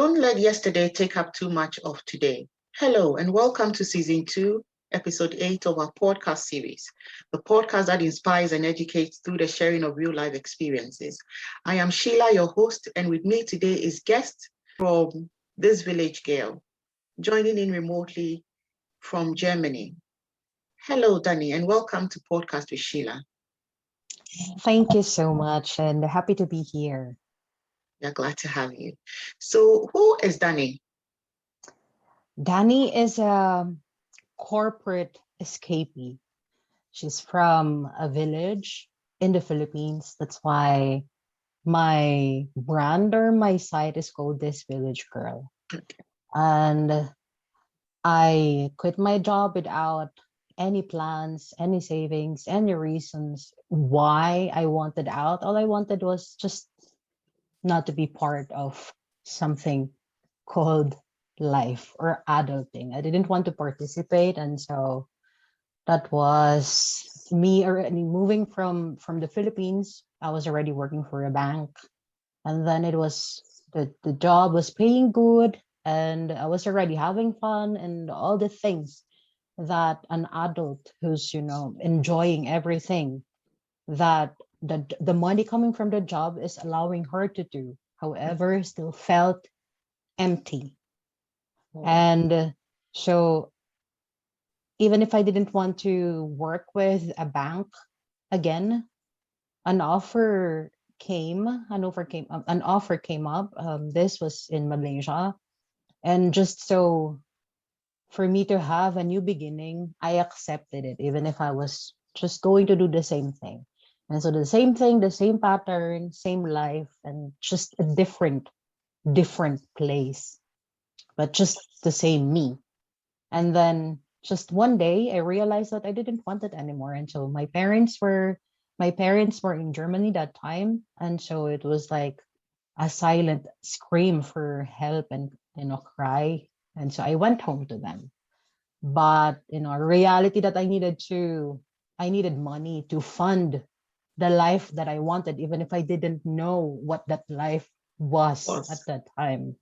Don't let yesterday take up too much of today. Hello, and welcome to Season 2, Episode 8 of our podcast series, the podcast that inspires and educates through the sharing of real life experiences. I am SHEILA, your host, and with me today is guest from this village girl, joining in remotely from Germany. Hello, Dani, and welcome to Podcast with SHEILA. Thank you so much, and happy to be here. We're glad to have you. So, who is Dani? Dani is a corporate escapee. She's from a village in the Philippines. That's why my brand or my site is called This Village Girl. And I quit my job without any plans, any savings, any reasons why I wanted out. All I wanted was just not to be part of something called life or adulting. I didn't want to participate, and so that was me already moving from the Philippines. I was already working for a bank, and then it was the job was paying good, and I was already having fun and all the things that an adult who's enjoying everything that the money coming from the job is allowing her to do, however still felt empty. And so even if I didn't want to work with a bank again, an offer an offer came up. This was in Malaysia, and just so for me to have a new beginning, I accepted it, even if I was just going to do the same thing. And so the same thing, the same pattern, same life, and just a different place, but just the same me. And then just one day I realized that I didn't want it anymore. And so my parents were in Germany that time. And so it was like a silent scream for help and cry. And so I went home to them. But a reality that I needed money to fund the life that I wanted, even if I didn't know what that life was at that time.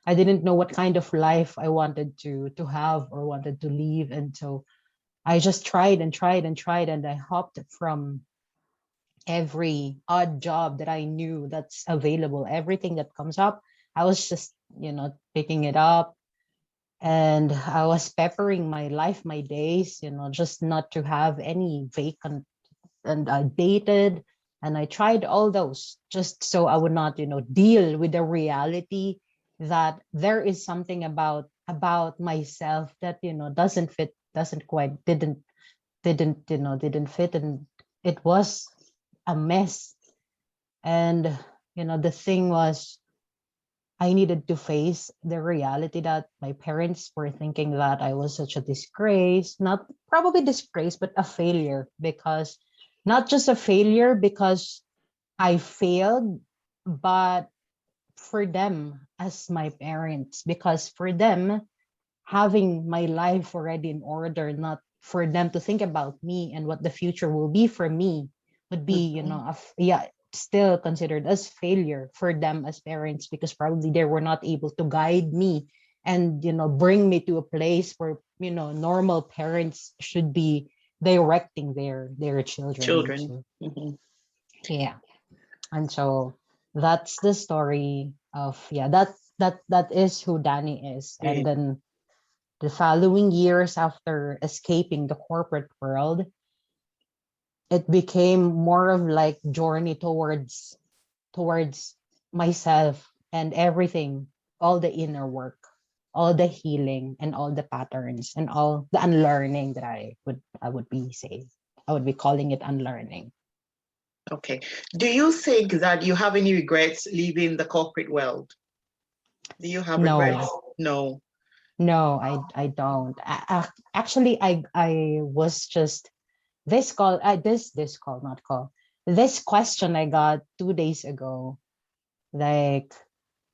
I didn't know what kind of life I wanted to have or wanted to live. And so I just tried and tried and tried, and I hopped from every odd job that I knew that's available. Everything that comes up, I was just, picking it up. And I was peppering my life, my days, just not to have any vacant. And I dated and I tried all those just so I would not, deal with the reality that there is something about myself that, doesn't fit, doesn't quite, didn't fit. And it was a mess. And, the thing was, I needed to face the reality that my parents were thinking that I was such a disgrace, not probably disgrace, but a failure, because not just a failure because I failed, but for them as my parents, because for them, having my life already in order, not for them to think about me and what the future will be for me, would be, still considered as failure for them as parents, because probably they were not able to guide me and bring me to a place where normal parents should be directing their children. So, yeah. And so that's the story of that is who Dani is. And then the following years after escaping the corporate world, it became more of like journey towards myself and everything, all the inner work, all the healing, and all the patterns and all the unlearning that I would be saying. I would be calling it unlearning. Okay. Do you think that you have any regrets leaving the corporate world? Do you have regrets? No. No, I don't. Actually, I was just this call. This call, not call. This question I got 2 days ago. Like,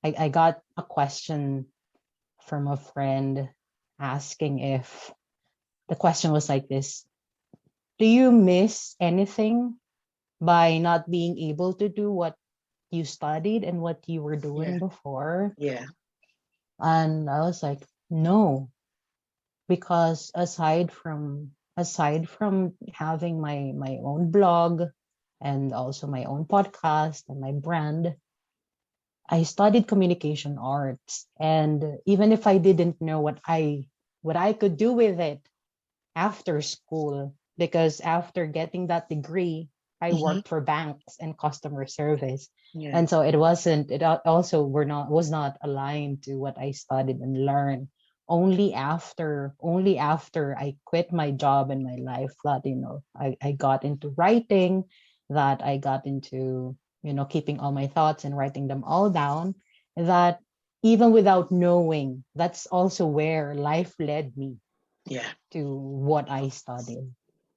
I got a question from a friend asking if the question was like this: do you miss anything by not being able to do what you studied and what you were doing Yeah. before? Yeah. And I was like, no, because aside from having my own blog and also my own podcast and my brand, I studied communication arts. And even if I didn't know what I could do with it after school, because after getting that degree, I Hmm. worked for banks and customer service. Yeah. And so also was not aligned to what I studied and learned. Only after I quit my job and my life, that I got into writing, that I got into keeping all my thoughts and writing them all down, that even without knowing, that's also where life led me Yeah. to what I studied.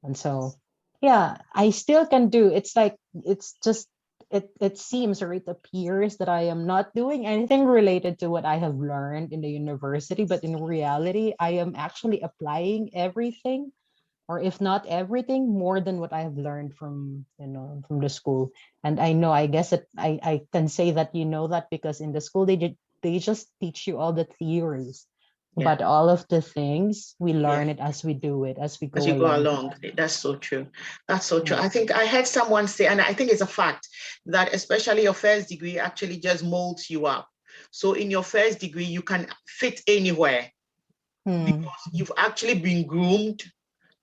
And so, yeah, I still can do. It's like it's just it seems, or it appears, that I am not doing anything related to what I have learned in the university, but in reality, I am actually applying everything, or if not everything, more than what I have learned from the school. And I guess that I can say that that because in the school they just teach you all the theories, Yeah. but all of the things we Yeah. learn it as we do it, as we As go you go along. along. That's so true. That's so true. Yeah. I think I heard someone say, and I think it's a fact, that especially your first degree actually just molds you up. So in your first degree, you can fit anywhere Hmm. because you've actually been groomed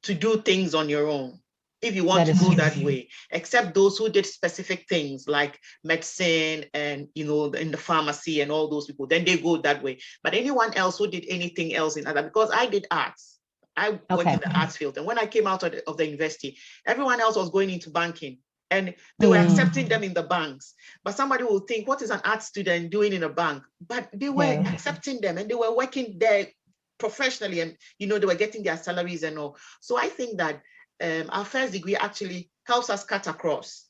to do things on your own if you want That to is go true. that way, except those who did specific things like medicine and in the pharmacy and all those people, then they go that way. But anyone else who did anything else in other, because I did arts, I worked in Okay. the arts field, and when I came out of the university, everyone else was going into banking, and they were Hmm. accepting them in the banks. But somebody will think, what is an art student doing in a bank? But they were Yeah. accepting them, and they were working there professionally, and they were getting their salaries and all. So I think that our first degree actually helps us cut across,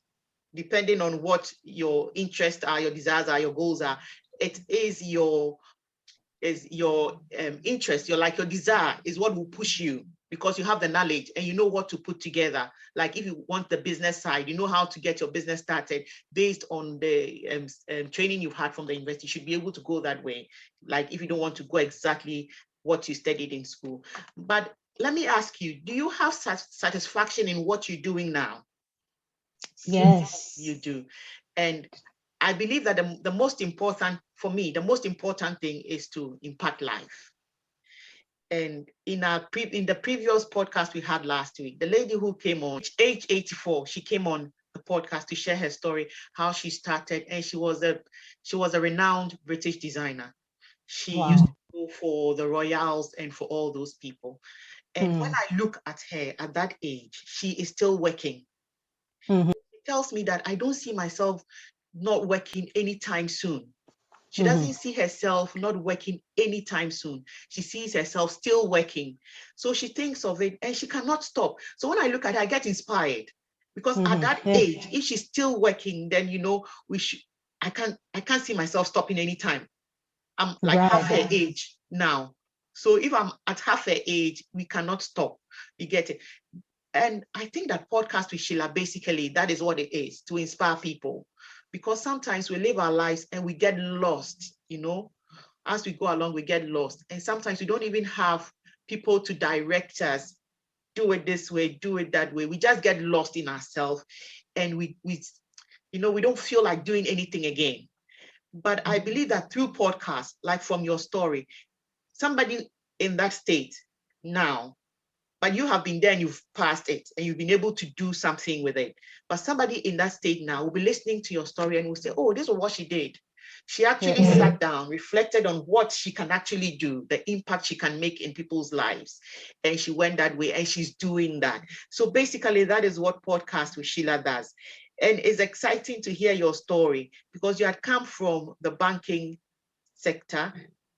depending on what your interests are, your desires are, your goals are. It is your interest, your desire is what will push you, because you have the knowledge and you know what to put together. Like if you want the business side, you know how to get your business started based on the training you've had from the university. You should be able to go that way. Like if you don't want to go exactly what you studied in school. But let me ask you, do you have satisfaction in what you're doing now? You Yes. do. And I believe that the most important, for me, the most important thing is to impact life. And in the previous podcast we had last week, the lady who came on, age 84, she came on the podcast to share her story, how she started, and she was a renowned British designer. She used to Wow. go for the Royals and for all those people. And when Hmm. I look at her at that age, she is still working. Hmm. It tells me that I don't see myself not working anytime soon. She Hmm. doesn't see herself not working anytime soon. She sees herself still working. So she thinks of it and she cannot stop. So when I look at her, I get inspired, because at Hmm. that Yeah. age, if she's still working, then we should I can't see myself stopping anytime. I'm like half Right. her age now. So if I'm at half her age, we cannot stop. You get it? And I think that podcast with SHEILA, basically, that is what it is, to inspire people. Because sometimes we live our lives and we get lost, as we go along, we get lost. And sometimes we don't even have people to direct us, do it this way, do it that way. We just get lost in ourselves, and we don't feel like doing anything again. But I believe that through podcasts, like from your story, somebody in that state now, but you have been there and you've passed it and you've been able to do something with it. But somebody in that state now will be listening to your story and will say, oh, this is what she did. She actually Yes. sat down, reflected on what she can actually do, the impact she can make in people's lives. And she went that way and she's doing that. So basically, that is what Podcast with SHEILA does. And it's exciting to hear your story, because you had come from the banking sector,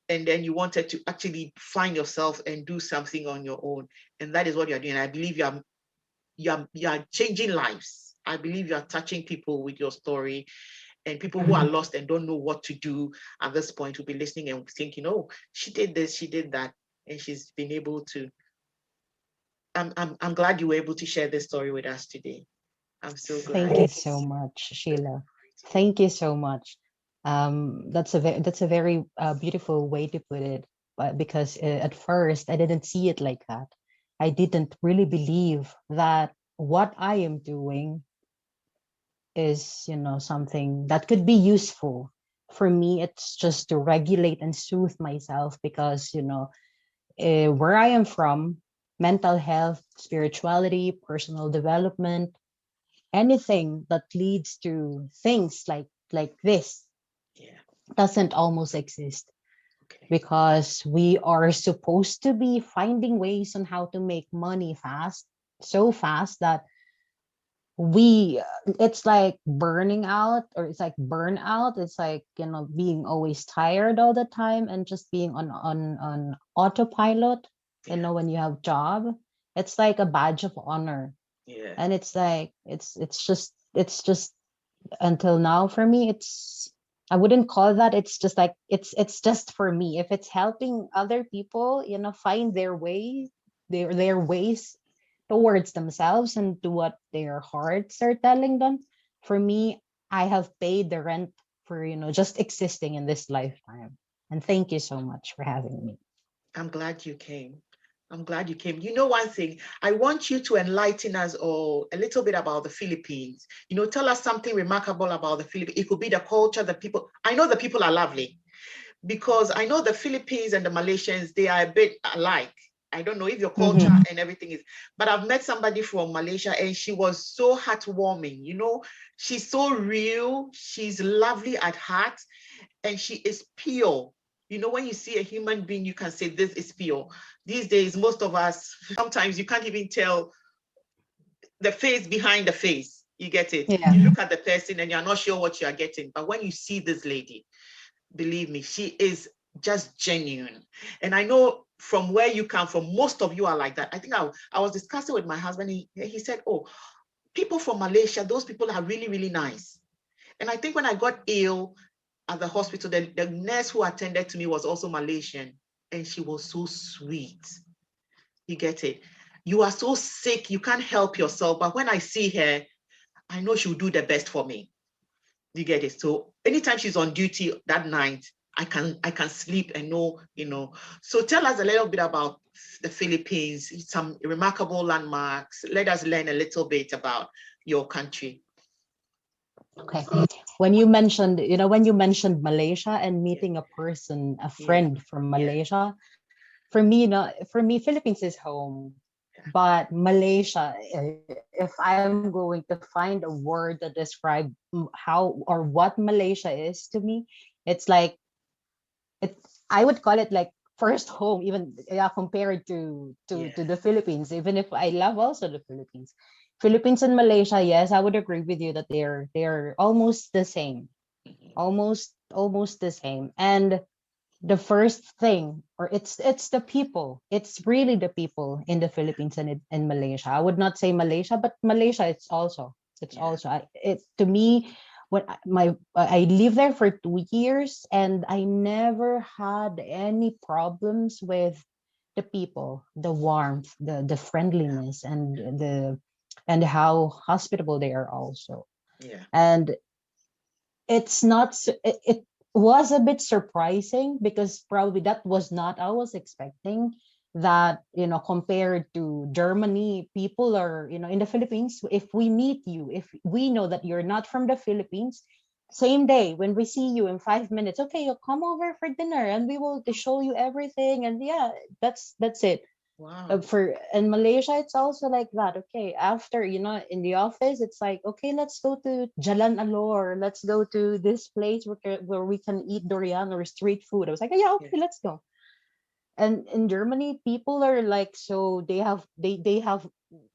and then you wanted to actually find yourself and do something on your own, and that is what you're doing. I believe you are changing lives. I believe you are touching people with your story, and people who are lost and don't know what to do at this point will be listening and thinking, oh, she did this, she did that, and she's been able to. I'm glad you were able to share this story with us today. I'm so glad. Thank you so much, Sheila. Thank you so much. That's a very beautiful way to put it. But because at first I didn't see it like that. I didn't really believe that what I am doing is, something that could be useful. For me, it's just to regulate and soothe myself because, where I am from, mental health, spirituality, personal development, anything that leads to things like this Yeah. doesn't almost exist Okay. because we are supposed to be finding ways on how to make money fast, so fast that we it's like burning out, or it's like burnout. It's like, being always tired all the time and just being on autopilot. Yeah. When you have job, it's like a badge of honor. Yeah. And it's like it's just until now for me, I wouldn't call that. It's just like it's just for me. If it's helping other people, find their ways towards themselves and to what their hearts are telling them, for me, I have paid the rent for, just existing in this lifetime. And thank you so much for having me. I'm glad you came. I'm glad you came. You know, one thing, I want you to enlighten us all a little bit about the Philippines. Tell us something remarkable about the Philippines. It could be the culture, the people. I know the people are lovely because I know the Philippines and the Malaysians, they are a bit alike. I don't know if your culture Mm-hmm. and everything is, but I've met somebody from Malaysia and she was so heartwarming. She's so real. She's lovely at heart and she is pure. When you see a human being, you can say this is pure. These days, most of us, sometimes you can't even tell the face behind the face. You get it? Yeah. You look at the person and you're not sure what you are getting. But when you see this lady, believe me, she is just genuine. And I know from where you come from, most of you are like that. I think I was discussing with my husband. He said, oh, people from Malaysia, those people are really, really nice. And I think when I got ill at the hospital, the nurse who attended to me was also Malaysian. And she was so sweet. You get it? You are so sick, you can't help yourself. But when I see her, I know she'll do the best for me. You get it? So anytime she's on duty that night, I can sleep and know. So tell us a little bit about the Philippines, some remarkable landmarks. Let us learn a little bit about your country. Okay. When you mentioned Malaysia and Yeah, meeting a person, a yeah, friend from yeah, Malaysia, for me, Philippines is home. But Malaysia, if I'm going to find a word to describe how or what Malaysia is to me, it's like it. I would call it like first home, even, yeah, compared to to yeah, to the Philippines. Even if I love also the Philippines, Philippines and Malaysia, yes, I would agree with you that they're almost the same, almost the same. And the first thing, or it's the people, it's really the people in the Philippines and in Malaysia. I would not say Malaysia, but Malaysia, yeah, it to me, when I lived there for 2 years and I never had any problems with the people, the warmth, the friendliness, and how hospitable they are also. yeah, And it's not it was a bit surprising because probably that was not I was expecting that, compared to Germany, people are, in the Philippines, if we meet you, if we know that you're not from the Philippines, same day when we see you in 5 minutes, okay, you'll come over for dinner and we will show you everything. And yeah, that's it. wow, For in Malaysia, it's also like that. Okay, after, in the office, it's like, okay, let's go to Jalan Alor. Let's go to this place where we can eat durian or street food. I was like, yeah, yeah, okay, let's go. And in Germany, people are like, so they have,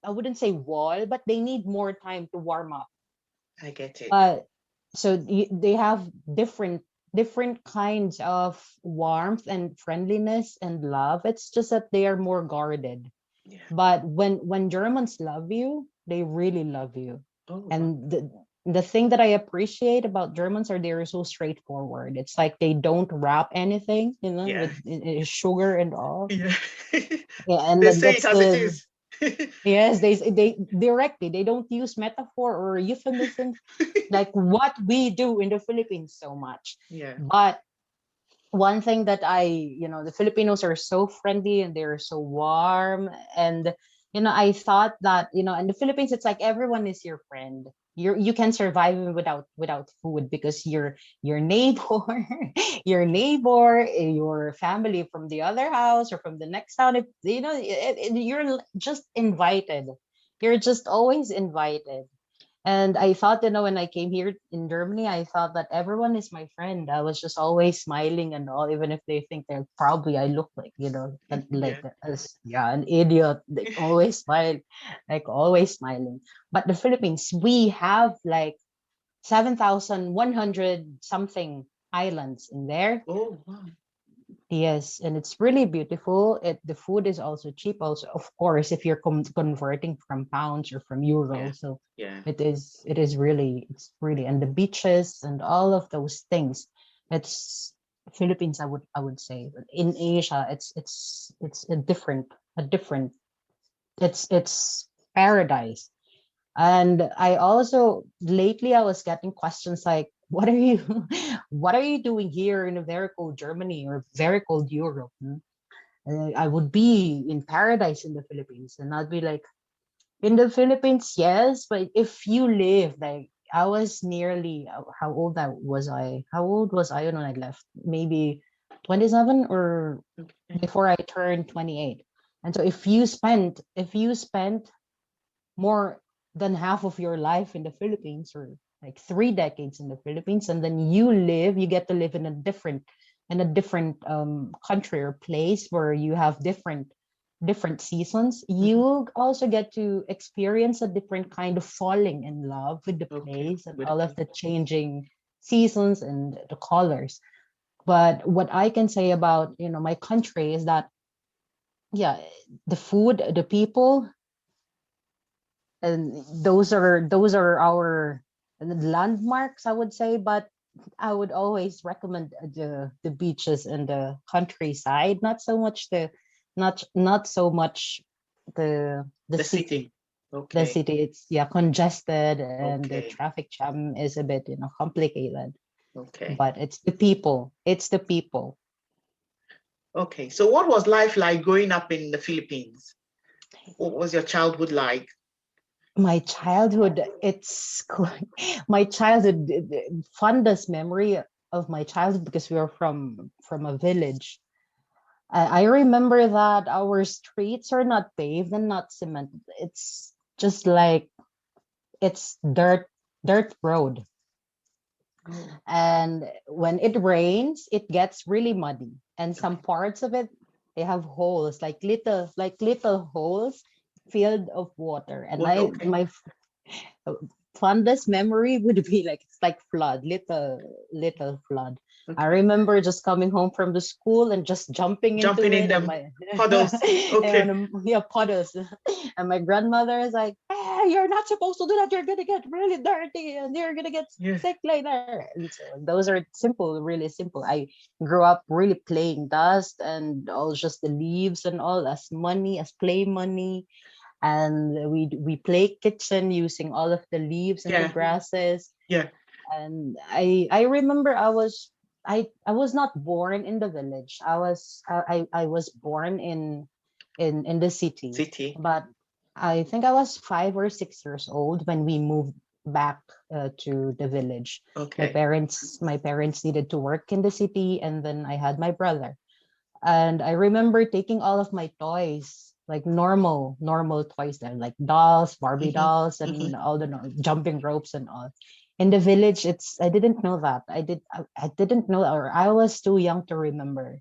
I wouldn't say wall, but they need more time to warm up. I get it. But so they have different kinds of warmth and friendliness and love. It's just that they are more guarded. Yeah. But when Germans love you, they really love you. Oh, wow. And the thing that I appreciate about Germans are they're so straightforward. It's like they don't wrap anything, Yeah, with sugar and all. yeah. Yeah, and They then say it that's as it the is. Yes, they directly, they don't use metaphor or euphemisms like what we do in the Philippines so much. Yeah. But one thing that the Filipinos are so friendly and they're so warm. And, I thought that, in the Philippines, it's like everyone is your friend. You can survive even without food because your neighbor, your family from the other house or from the next town, if you're just invited. You're just always invited. And I thought, when I came here in Germany, I thought that everyone is my friend. I was just always smiling and all, even if they think that probably I look like, Yeah. an idiot, like always smiling. But the Philippines, we have like 7,100 something islands in there. Oh, wow. Yes, and it's really beautiful. The food is also cheap. Also, of course, if you're converting from pounds or from Yeah. euros, so Yeah. it's really, and the beaches and all of those things. It's Philippines, I would say. But in Asia, it's a different. It's paradise. And I also lately I was getting questions like, what are you what are you doing here in a very cold Germany or very cold Europe? I would be in paradise in the Philippines. And I'd be like, in the Philippines, yes, but if you live like I was nearly how old was I when I left? Maybe 27 or Okay. before I turned 28. And so if you spent more than half of your life in the Philippines or like 3 decades in the Philippines, and then you get to live in a different country or place where you have different seasons. Mhm. You also get to experience a different kind of falling in love with the Okay. place and With the all of the people. changing seasons and the colors. But what I can say about my country is that, yeah, the food, the people, and those are our landmarks, I would say. But I would always recommend the beaches and the countryside, not so much the The city. city. The Okay. city, it's, yeah, congested, and the Okay. traffic jam is a bit complicated. Okay. But it's the people. Okay. So, what was life like growing up in the Philippines? What was your childhood like? My childhood, my childhood, fondest memory of my childhood, because we are from a village. I remember that our streets are not paved and not cemented. It's just like it's dirt road. Oh, And when it rains, it gets really muddy. And some okay. parts of it, they have holes, like little holes filled of water. And What? Okay. my uh, fondest memory would be like, it's like flood, little flood. I Okay. remember just coming home from the school and just jumping Jumping into in it, and the my puddles. Okay. yeah, puddles. And my grandmother is like, you're not supposed to do that, you're gonna get really dirty and you're gonna get Yeah. sick later. And so those are simple, really simple. I grew up really playing dust and all, just the leaves and all, as money, as play money. And we play kitchen using all of the leaves and the Yeah. grasses. Yeah. And I remember I was not born in the village. I was born in the city. City. But I think I was 5 or 6 years old when we moved back to the village. my Okay. parents my parents needed to work in the city, and then I had my brother. And I remember taking all of my toys, like normal toys there, like dolls, Barbie Hmm. dolls, Hmm. and all the jumping ropes and all. In the village, I didn't know that. I didn't know, or I was too young to remember.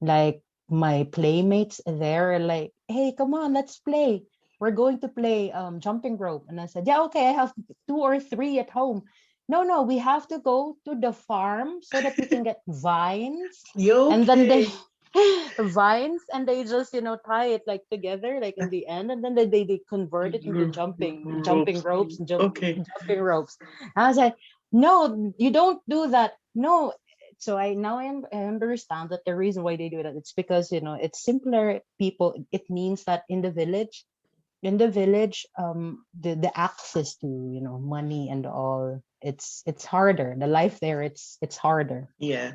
Like, my playmates there are like, hey, come on, let's play. We're going to play jumping rope. And I said, yeah, okay, I have 2 or 3 at home. No, no, we have to go to the farm so that we can get vines. You And then they okay? vines, and they just tie it like together, like in the end, and then they convert it into jumping Ropes. ropes and Okay. jumping ropes. And I was like, no, you don't do that. No. So I understand that the reason why they do that, it's because it's simpler people. It means that in the village, in the village, the access to, money and all, it's harder. The life there, it's harder. Yeah.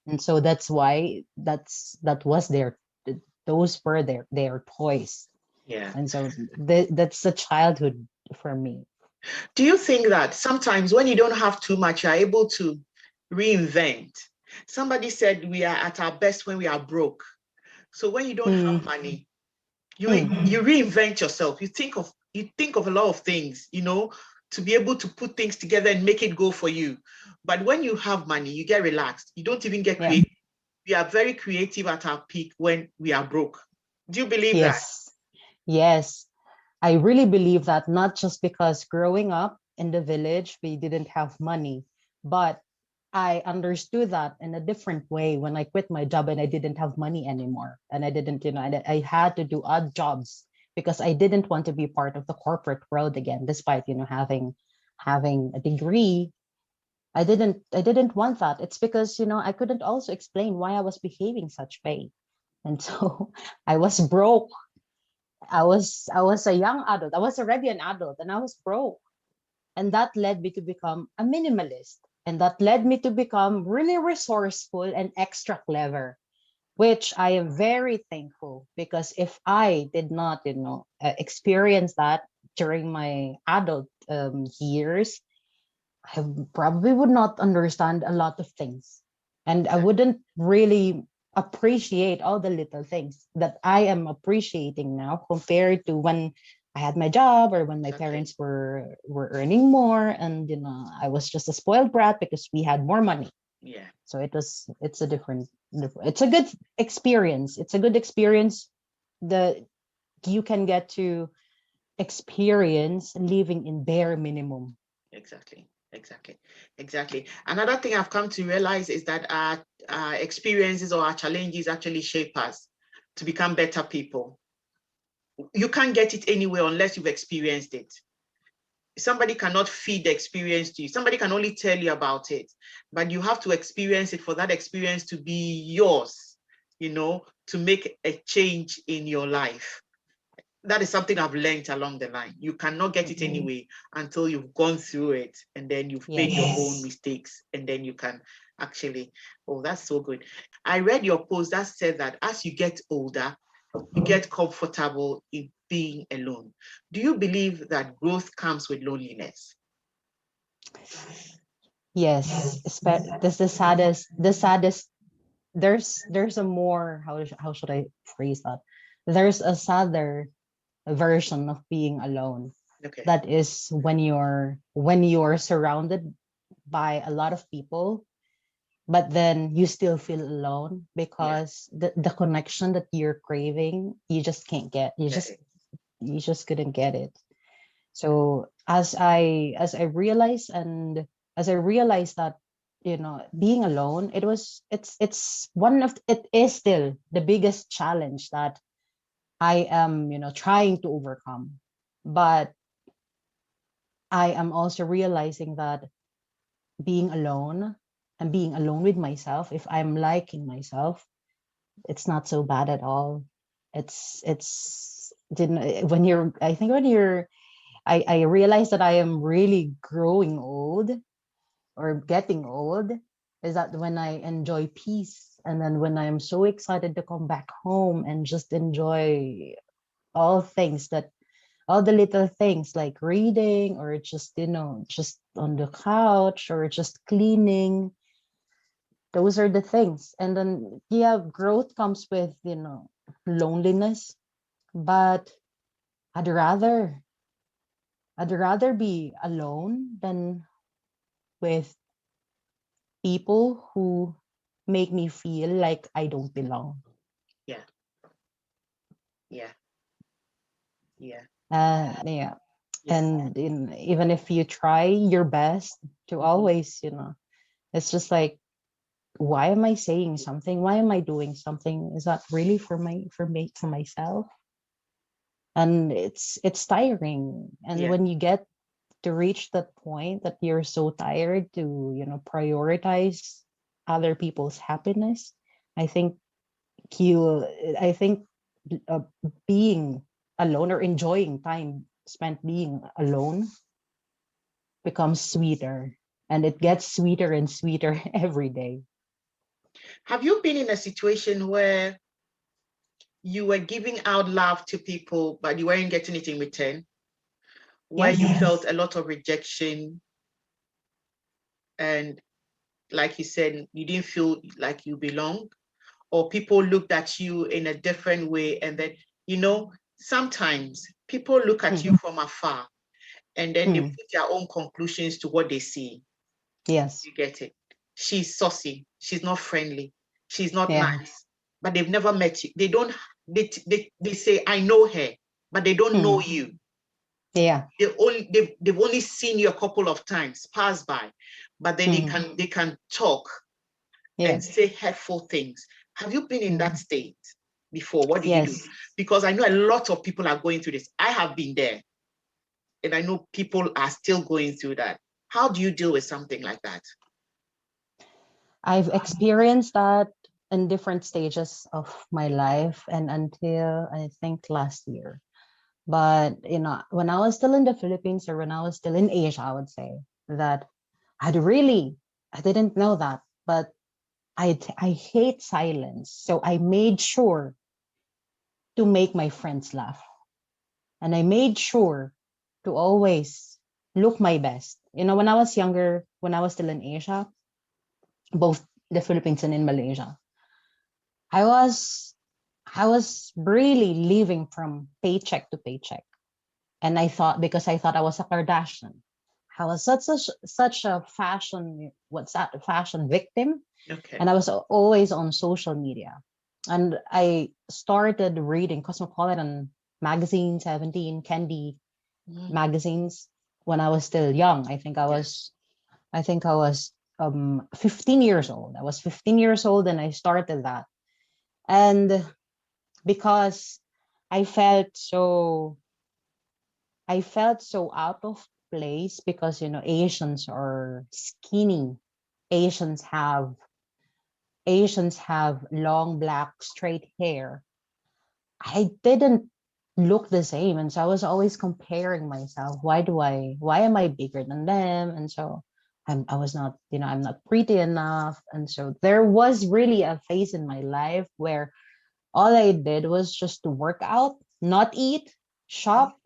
And so that's why that was their those were their toys. Yeah. And so that's a childhood for me. Do you think that sometimes when you don't have too much, you're able to reinvent? Somebody said we are at our best when we are broke. So when you don't have Mm, money, you mm, you reinvent yourself. You think of a lot of things, to be able to put things together and make it go for you. But when you have money, you get relaxed. You don't even get yeah. creative. We are very creative at our peak when we are broke. Do you believe that? Yes. Yes. I really believe that, not just because growing up in the village, we didn't have money, but I understood that in a different way when I quit my job and I didn't have money anymore. And I didn't, and I had to do odd jobs because I didn't want to be part of the corporate world again, despite, having a degree. I didn't want that. It's because, I couldn't also explain why I was behaving such way. And so I was broke. I was a young adult. I was already an adult and I was broke. And that led me to become a minimalist. And that led me to become really resourceful and extra clever, which I am very thankful, because if I did not, experience that during my adult years, I probably would not understand a lot of things. And I wouldn't really appreciate all the little things that I am appreciating now compared to when I had my job, or when my Exactly. parents were earning more, and I was just a spoiled brat because we had more money. Yeah. So it's a it's a good experience. It's a good experience that you can get to experience living in bare minimum. Exactly. Exactly. Exactly. Another thing I've come to realize is that our experiences or our challenges actually shape us to become better people. You can't get it anywhere unless you've experienced it. Somebody cannot feed the experience to you. Somebody can only tell you about it, but you have to experience it for that experience to be yours, to make a change in your life. That is something I've learned along the line. You cannot get it Mhm. anyway until you've gone through it, and then you've made your own Yes. mistakes, and then you can actually, oh, that's so good. I read your post that said that as you get older, you get comfortable in being alone. Do you believe that growth comes with loneliness? Yes. That's the saddest. There's a more, how should I phrase that? There's a sadder version of being alone. Okay. That is when you're surrounded by a lot of people, but then you still feel alone Yeah. because the connection that you're craving, you just can't get. You Get just it. you just couldn't get it. So as I realized that, being alone, it is still the biggest challenge that I am, trying to overcome. But I am also realizing that being alone, and being alone with myself, if I'm liking myself, it's not so bad at all. It's didn't when you're I think when you're I realize that I am really growing old, or getting old, is that when I enjoy peace, and then when I am so excited to come back home and just enjoy all things that all the little things, like reading, or just just on the couch, or just cleaning. Those are the things. And then, yeah, growth comes with, loneliness. But i'd rather I'd rather be alone than with people who make me feel like I don't belong. Yeah. Yeah. Yeah. Yeah. Yeah. And even if you try your best to Mhm. always, it's just like, why am I saying something? Why am I doing something? Is that really for myself? And it's tiring. And Yeah. when you get to reach that point that you're so tired to, prioritize other people's happiness, I think you I think uh, being alone or enjoying time spent being alone becomes sweeter, and it gets sweeter and sweeter every day. Have you been in a situation where you were giving out love to people, but you weren't getting it in return? Where Yes. you felt a lot of rejection, and like you said, you didn't feel like you belong, or people looked at you in a different way, and then, sometimes people look at you from afar and then they put their own conclusions to what they see. Yes. You get it? She's saucy, she's not friendly, she's not Yeah. nice, but they've never met you. They don't, they say, I know her, but they don't know you. Yeah. They've only seen you a couple of times pass by, but then they can talk and Yes. say hurtful things. Have you been in that state before? What did you do? Yes. Because I know a lot of people are going through this. I have been there, and I know people are still going through that. How do you deal with something like that? I've experienced that in different stages of my life and until I think last year. But when I was still in the Philippines or when I was still in Asia, I would say that I didn't know that, but I hate silence. So I made sure to make my friends laugh. And I made sure to always look my best. When I was younger, when I was still in Asia, both the Philippines and in Malaysia, I was I was really living from paycheck to paycheck. And I thought I was a Kardashian. I was such a fashion victim. Okay. And I was always on social media. And I started reading Cosmopolitan magazine, 17, Candy magazines when I was still young. I think I was 15 years old. I was 15 years old and I started that. And because I felt so I felt so out of place because Asians are skinny. Asians have Asians have long black straight hair. I didn't look the same, and so I was always comparing myself. Why am I bigger than them? And so I was not, I'm not pretty enough. And so there was really a phase in my life where all I did was just to work out, not eat, shop,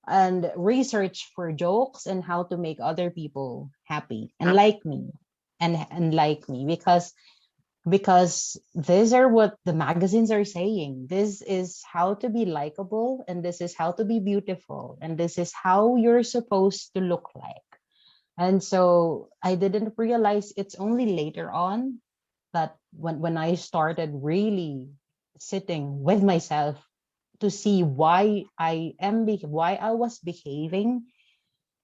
and research for jokes and how to make other people happy and like me and like me because these are what the magazines are saying. This is how to be likable, and this is how to be beautiful, and this is how you're supposed to look like. And so I didn't realize it's only later on that when I started really sitting with myself to see why I was behaving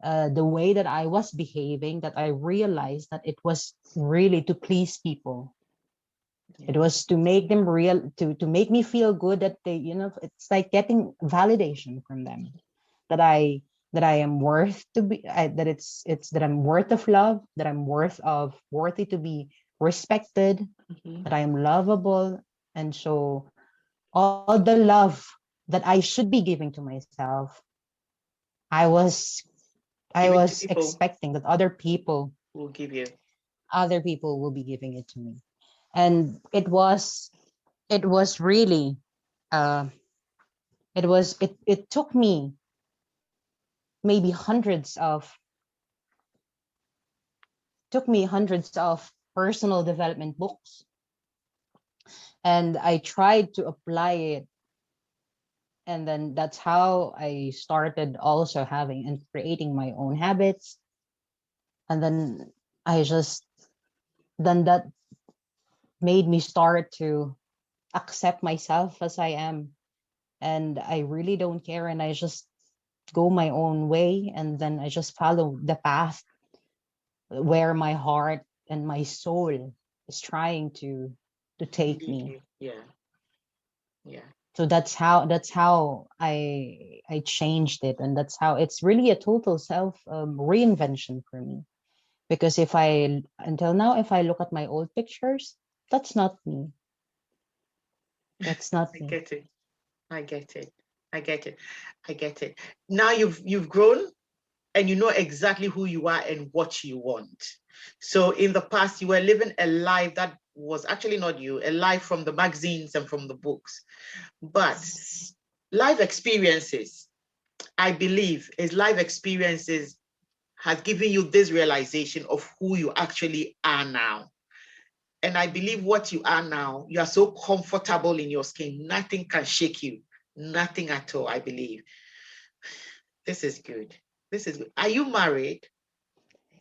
the way that I was behaving, that I realized that it was really to please people. It was to make them to make me feel good that it's like getting validation from them that I am worth to be that it's that I'm worth of love, that I'm worthy to be respected, that I am lovable. And so all the love that I should be giving to myself, I was I Give it to was people expecting that who will give you. other people will be giving it to me. And it was really uh it took me maybe hundreds of personal development books, and I tried to apply it. And then that's how I started also having and creating my own habits. And then I just then that made me start to accept myself as I am, and I really don't care, and I just go my own way, and then I just follow the path where my heart and my soul is trying to take Lead me. you. Yeah. Yeah. So that's how I changed it, and that's how it's really a total self reinvention for me. Because if I until now, if I look at my old pictures, that's not me. That's not I me. get it. I get it. I get it. I get it. Now you've grown and you know exactly who you are and what you want. So in the past, you were living a life that was actually not you, a life from the magazines and from the books. But life experiences, I believe, is life experiences has given you this realization of who you actually are now. And I believe what you are now, you are so comfortable in your skin, nothing can shake you, nothing at all, I believe. This is good. This is good. Are you married?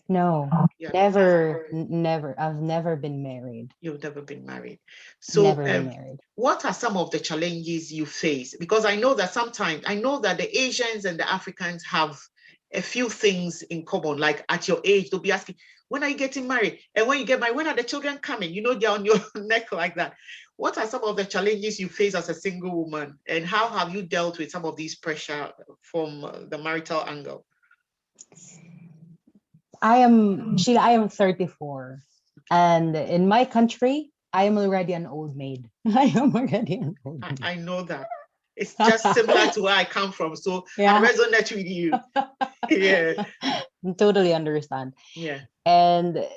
No, You're not. never. I've never been married. You've never been married. So, Never been married. what are some of the challenges you face? Because I know that sometimes, I know that the Asians and the Africans have a few things in common. Like at your age, they'll be asking, when are you getting married? And when you get married, when are the children coming? You know, they're on your neck like that. What are some of the challenges you face as a single woman? And how have you dealt with some of these pressure from the marital angle? Sheila, I am 34. And in my country, I am already an old maid. I am already an old maid. I know that. It's just similar to where I come from. So I Yeah. resonate with you. Yeah. Totally understand. Yeah. And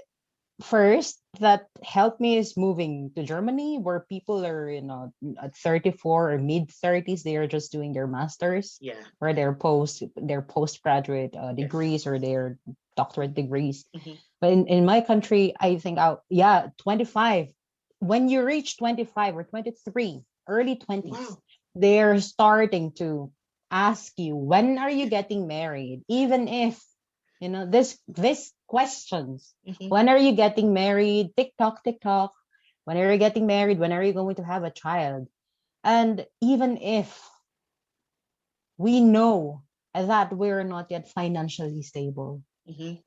first that helped me is moving to Germany, where people are, at 34 or mid 30s, they are just doing their masters, Yeah. or their postgraduate degrees, or their doctorate degrees. Mhm. But in my country, I think 25. When you reach 25 or 23, early 20s, Wow. they're starting to ask you, when are you getting married? Even if, this questions, Mhm. when are you getting married? TikTok, TikTok. When are you getting married? When are you going to have a child? And even if we know that we're not yet financially stable, Mhm.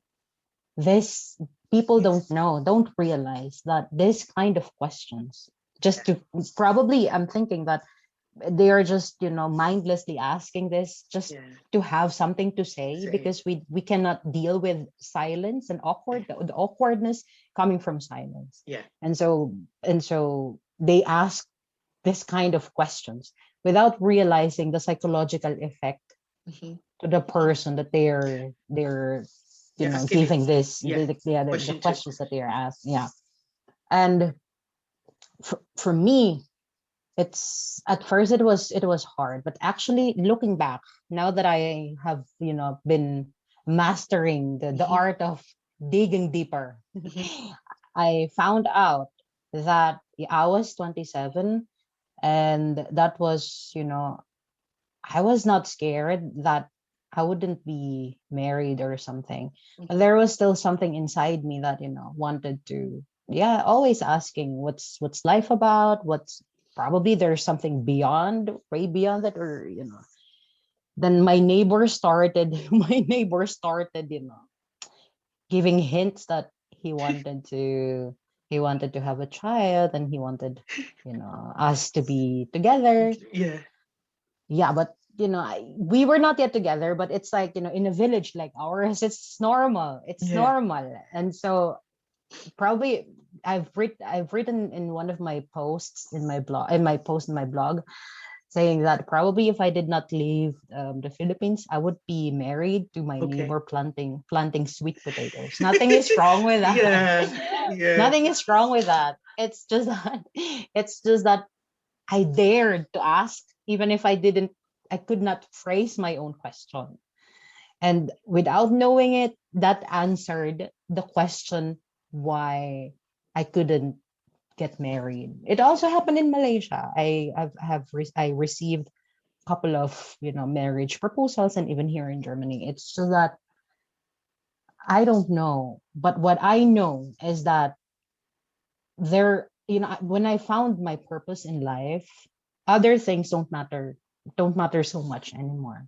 this people don't realize that this kind of questions, just to probably, I'm thinking that they are just, mindlessly asking this just Yeah. to have something to say, Say. because we cannot deal with silence and the awkwardness coming from silence. Yeah. And so they ask this kind of questions without realizing the psychological effect Mhm. to the person that they're Yeah. Asking it. giving this, Yeah. the Question two. questions that they're asked. Yeah. And for me, it's at first it was hard, but actually looking back, now that I have, been mastering the Mhm. art of digging deeper, Mhm. I found out that I was 27, and that was, I was not scared that I wouldn't be married or something. Mhm. There was still something inside me that, wanted to, yeah, always asking what's life about? What's probably there's something beyond, way beyond that, or, then my neighbor started, giving hints that he wanted to have a child, and he wanted, us to be together. Yeah. Yeah, but we were not yet together, but it's like, in a village like ours, Yeah. it's normal. And so probably I've written in one of my posts in my blog, saying that probably if I did not leave the Philippines, I would be married to my Okay. neighbor, planting sweet potatoes. Nothing is wrong with that. Yeah. Yeah. Nothing is wrong with that. It's just that I dared to ask, even if I could not phrase my own question. And without knowing it, that answered the question why I couldn't get married. It also happened in Malaysia. I received a couple of, marriage proposals, and even here in Germany. It's just that I don't know. But what I know is that when I found my purpose in life, other things don't matter so much anymore.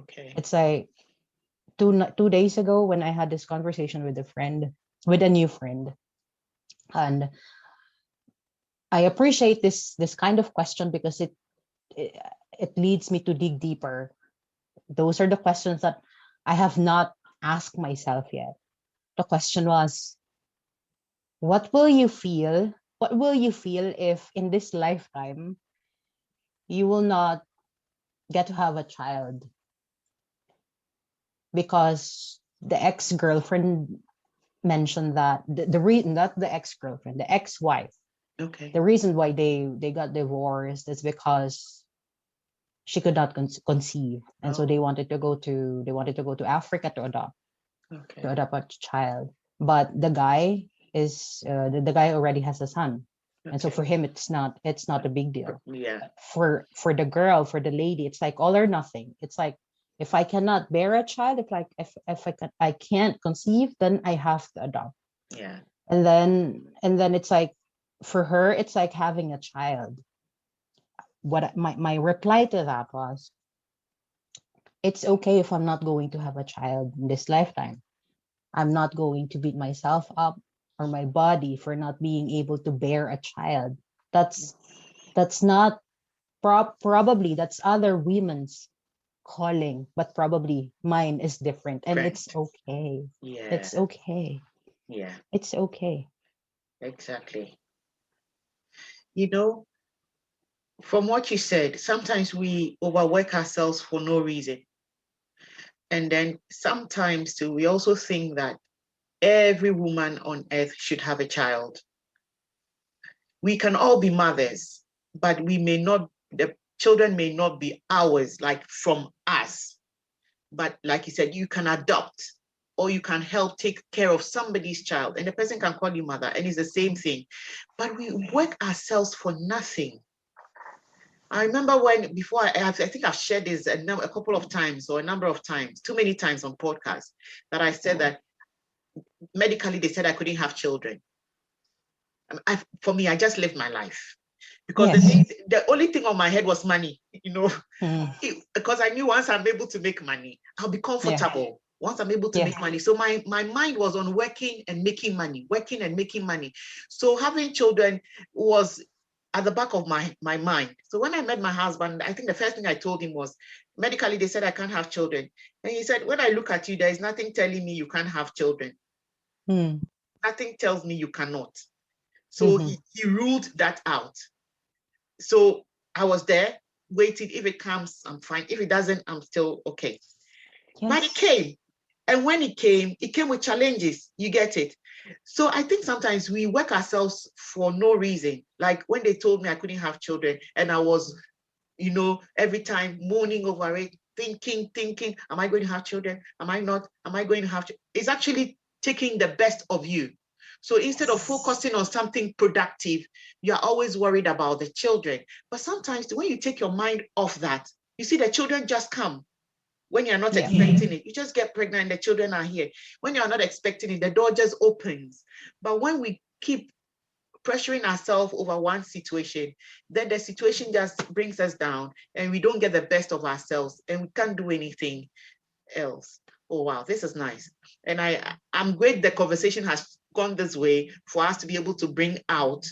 Okay. It's like 2 days ago, when I had this conversation with a new friend, and I appreciate this kind of question, because it, it leads me to dig deeper. Those are the questions that I have not asked myself yet. The question was, what will you feel? What will you feel if in this lifetime you will not get to have a child because the ex-girlfriend mentioned that the reason, not the ex-girlfriend, the ex-wife, Okay. the reason why they got divorced is because she could not conceive, and so Oh, they wanted to go to Africa to okay. adopt a child. But the guy is the guy already has a son, and so Okay. for him it's not a big deal. Yeah. For the girl, for the lady, it's like all or nothing. It's like, if I cannot bear a child, if I can't conceive, then I have to adopt. Yeah. And then it's like, for her it's like having a child. What my reply to that was, it's okay if I'm not going to have a child in this lifetime. I'm not going to beat myself up or my body for not being able to bear a child. That's not probably that's other women's calling, but probably mine is different, and Friend. it's okay. Yeah. It's okay. Yeah. It's okay. Exactly. You know, from what you said, sometimes we overwork ourselves for no reason. And then sometimes too, we also think that every woman on earth should have a child. We can all be mothers, but we may not, the children may not be ours, like from us. But like you said, you can adopt or you can help take care of somebody's child, and the person can call you mother, and it's the same thing. But we work ourselves for nothing. I remember when before I think I've shared this a couple of times or a number of times, too many times on podcasts, that I said that medically they said I couldn't have children. For me, I just lived my life because Yes. the only thing on my head was money, Mm. because I knew once I'm able to make money, I'll be comfortable. Once I'm able to Yeah. make money. So my mind was on working and making money, working and making money. So having children was at the back of my mind. So when I met my husband, I think the first thing I told him was, medically, they said I can't have children. And he said, when I look at you, there is nothing telling me you can't have children. Mm. Nothing tells me you cannot. So Mm-hmm. he ruled that out. So I was there waiting. If it comes, I'm fine. If it doesn't, I'm still okay. But it Yes. came. And when it came with challenges. You get it? So I think sometimes we work ourselves for no reason. Like when they told me I couldn't have children, and I was, every time moaning over it, thinking, am I going to have children? Am I not? Am I going to have children? It's actually taking the best of you. So instead of focusing on something productive, you're always worried about the children. But sometimes when you take your mind off that, you see the children just come when you're not Yeah. expecting it. You just get pregnant and the children are here. When you're not expecting it, the door just opens. But when we keep pressuring ourselves over one situation, then the situation just brings us down and we don't get the best of ourselves and we can't do anything else. Oh wow, this is nice. And I'm great the conversation has gone this way for us to be able to bring out,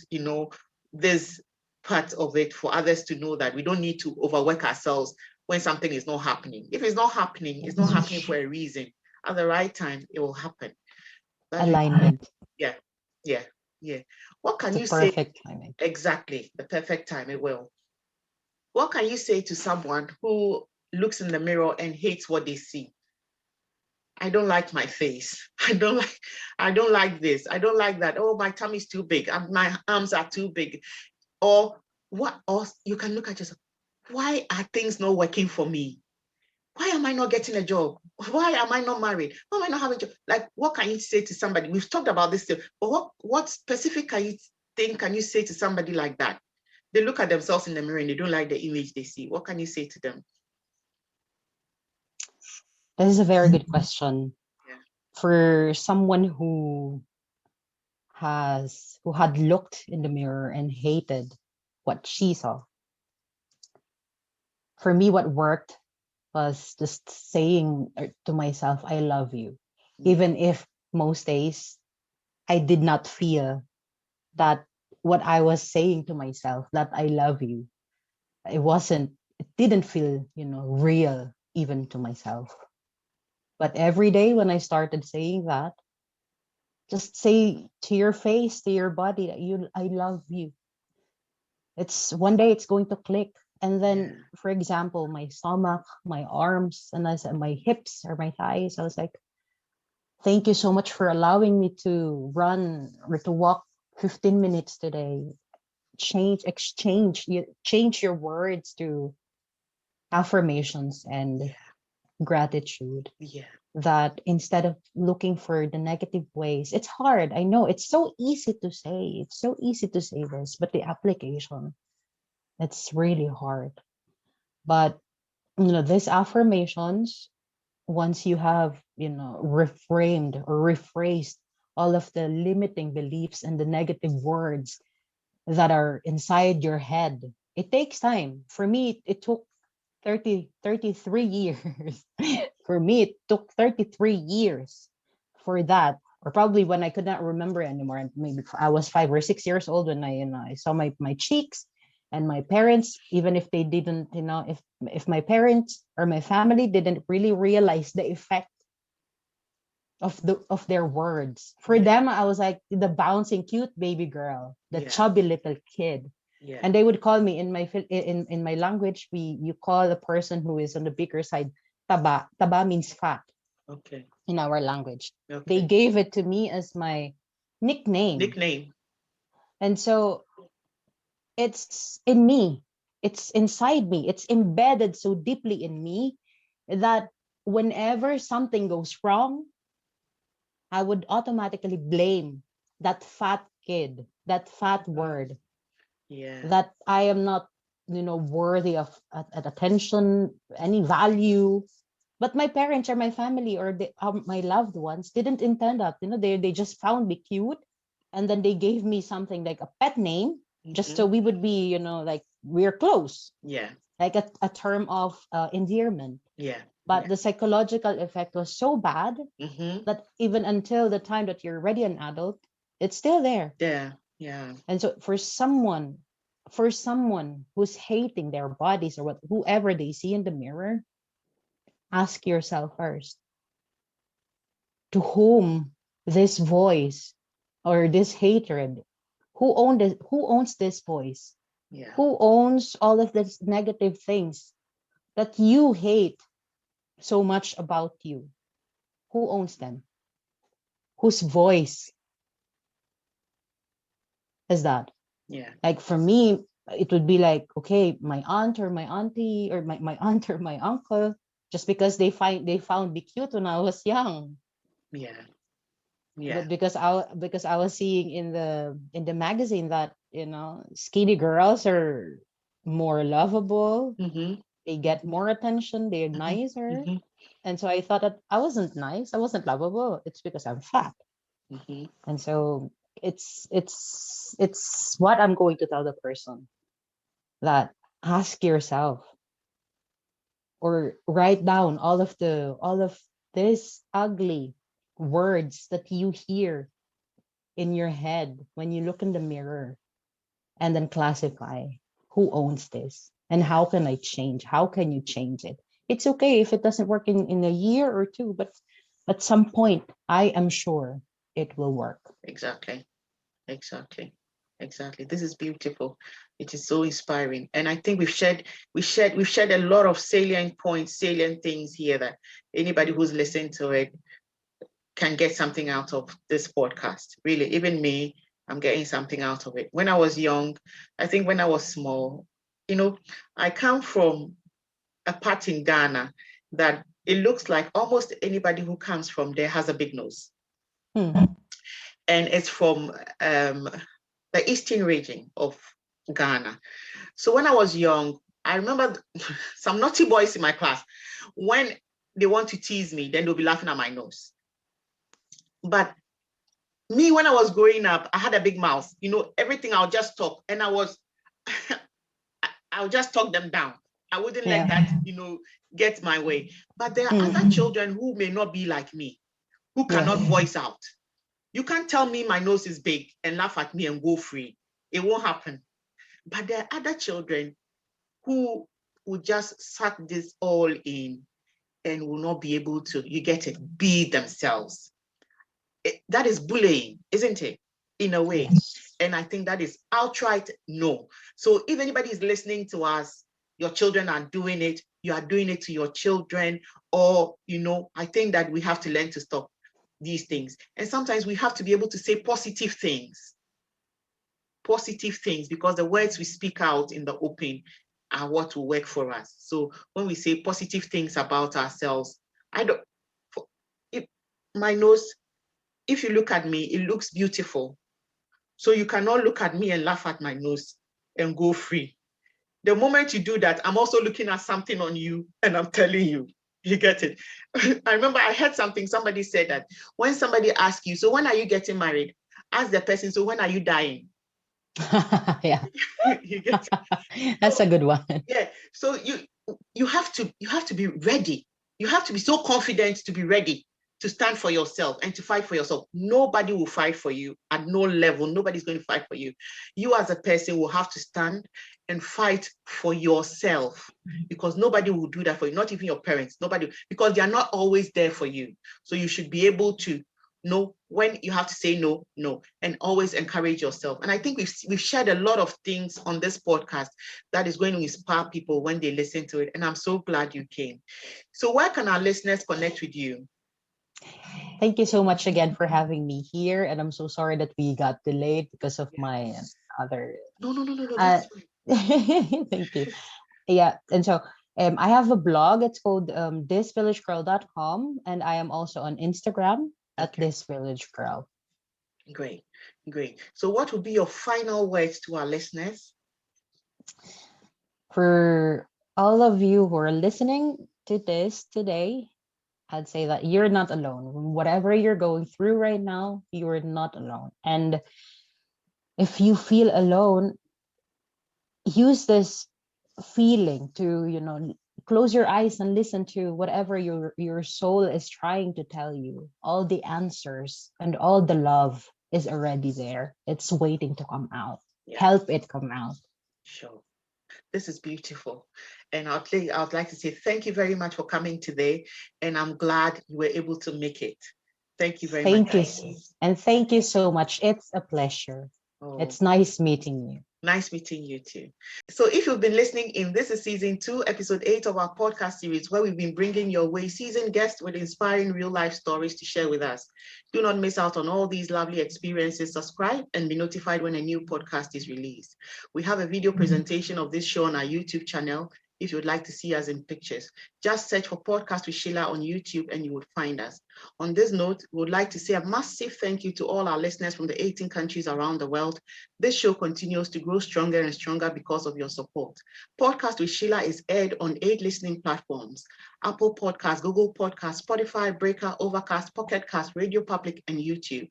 this part of it for others to know that we don't need to overwork ourselves when something is not happening. If it's not happening, it's not happening for a reason. At the right time, it will happen. But Alignment. yeah, yeah, yeah. What can The you say? perfect timing. Exactly, the perfect time, it will. What can you say to someone who looks in the mirror and hates what they see? I don't like my face. I don't like this. I don't like that. Oh, my tummy is too big. My arms are too big. Or what? Or you can look at yourself. Why are things not working for me? Why am I not getting a job? Why am I not married? Why am I not having a job? Like, what can you say to somebody? We've talked about this, but what specific can you say to somebody like that? They look at themselves in the mirror and they don't like the image they see. What can you say to them? This is a very good question Yeah. for someone who had looked in the mirror and hated what she saw. For me, what worked was just saying to myself, I love you. Yeah. Even if most days I did not feel that what I was saying to myself, that I love you, it didn't feel, real even to myself. But every day when I started saying that, just say to your face, to your body that I love you. It's one day it's going to click. And Yeah. then, for example, my stomach, my arms, and I said my hips or my thighs. I was like, thank you so much for allowing me to run or to walk 15 minutes today. Change your words to affirmations and Yeah. gratitude. Yeah. That instead of looking for the negative ways, it's hard. I know it's so easy to say. It's so easy to say this, but the application, it's really hard. But these affirmations, once you have, reframed or rephrased all of the limiting beliefs and the negative words that are inside your head, it takes time. For me, it took 33 years. For me, it took 33 years for that. Or probably when I could not remember anymore. Maybe I was 5 or 6 years old when I saw my cheeks, and my parents, even if they didn't, if my parents or my family didn't really realize the effect of their words. For Yeah. them, I was like the bouncing cute baby girl, the Yeah. chubby little kid. Yeah. And they would call me in my language, you call a person who is on the bigger side taba. Taba means fat Okay. in our language. They Okay. gave it to me as my nickname. Nickname. And so it's in me. It's inside me. It's embedded so deeply in me that whenever something goes wrong, I would automatically blame that fat kid, that fat word, Yeah. that I am not, worthy of attention, any value. But my parents or my family or my loved ones didn't intend that. They just found me cute, and then they gave me something like a pet name, just so Mm-hmm. we would be, like we're close, Yeah. like a term of endearment. Yeah. But Yeah. the psychological effect was so bad Mm-hmm. that even until the time that you're already an adult, it's still there. Yeah. Yeah. And so for someone who's hating their bodies or whoever they see in the mirror, ask yourself first, to whom this voice or this hatred, who owns this voice? Yeah. Who owns all of these negative things that you hate so much about you? Who owns them? Whose voice is that? Yeah. Like for me, it would be like, okay, my aunt or my auntie or my aunt or my uncle, just because they found me cute when I was young. Yeah. Yeah. But because I was seeing in the magazine that, skinny girls are more lovable, Mm-hmm. they get more attention, they're Mm-hmm. nicer. Mm-hmm. And so I thought that I wasn't nice, I wasn't lovable. It's because I'm fat. Mm-hmm. And so it's what I'm going to tell the person, that ask yourself or write down all of these ugly words that you hear in your head when you look in the mirror, and then classify who owns this and how can I change? How can you change it? It's okay if it doesn't work in a year or two, but at some point, I am sure it will work. Exactly. Exactly. Exactly. This is beautiful. It is so inspiring. And I think we've shared a lot of salient points, salient things here that anybody who's listened to it can get something out of this podcast. Really, even me, I'm getting something out of it. When I was young, I think when I was small, you know, I come from a part in Ghana that it looks like almost anybody who comes from there has a big nose. Hmm. And it's from the eastern region of Ghana. So when I was young, I remember some naughty boys in my class. When they want to tease me, then they'll be laughing at my nose. But me, when I was growing up, I had a big mouth. Everything I'll just talk, and I'll just talk them down. I wouldn't let Yeah. that, get my way. But there are other Mm. children who may not be like me, who cannot Yes. voice out. You can't tell me my nose is big and laugh at me and go free. It won't happen. But there are other children who will just suck this all in and will not be able to, you get it, be themselves. That is bullying, isn't it? In a way. Yes. And I think that is outright no. So if anybody is listening to us, your children are doing it, you are doing it to your children, or, I think that we have to learn to stop these things. And sometimes we have to be able to say positive things, because the words we speak out in the open are what will work for us. So when we say positive things about ourselves, my nose, if you look at me, it looks beautiful. So you cannot look at me and laugh at my nose and go free. The moment you do that, I'm also looking at something on you and I'm telling you, you get it. I remember I heard somebody said that when somebody asks you, so when are you getting married? Ask the person, so when are you dying? Yeah. You get it? That's a good one. Yeah. So you have to be ready. You have to be so confident to be ready to stand for yourself and to fight for yourself. Nobody will fight for you at no level. Nobody's going to fight for you. You as a person will have to stand and fight for yourself, because nobody will do that for you, not even your parents, nobody, because they are not always there for you. So you should be able to know when you have to say no, and always encourage yourself. And I think we've shared a lot of things on this podcast that is going to inspire people when they listen to it. And I'm so glad you came. So where can our listeners connect with you? Thank you so much again for having me here. And I'm so sorry that we got delayed because of my other. No, that's fine. Thank you. Yeah. And so I have a blog. It's called thisvillagegirl.com. And I am also on Instagram at thisvillagegirl. Great. So what would be your final words to our listeners? For all of you who are listening to this today, I'd say that you're not alone. Whatever you're going through right now, you're not alone. And if you feel alone, use this feeling to, close your eyes and listen to whatever your soul is trying to tell you. All the answers and all the love is already there. It's waiting to come out. Yes. Help it come out. Sure. This is beautiful. And I'd like to say thank you very much for coming today. And I'm glad you were able to make it. Thank you very much. Thank you. And thank you so much. It's a pleasure. Oh. It's nice meeting you. Nice meeting you too. So if you've been listening in, this is season 2, episode 8 of our podcast series, where we've been bringing your way seasoned guests with inspiring real life stories to share with us. Do not miss out on all these lovely experiences. Subscribe and be notified when a new podcast is released. We have a video presentation of this show on our YouTube channel. If you would like to see us in pictures, just search for Podcast with SHEILA on YouTube and you would find us. On this note, we would like to say a massive thank you to all our listeners from the 18 countries around the world. This show continues to grow stronger and stronger because of your support. Podcast with SHEILA is aired on 8 listening platforms: Apple Podcasts, Google Podcasts, Spotify, Breaker, Overcast, Pocket Cast, Radio Public, and YouTube.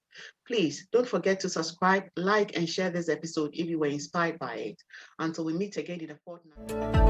Please don't forget to subscribe, like, and share this episode if you were inspired by it. Until we meet again in a fortnight.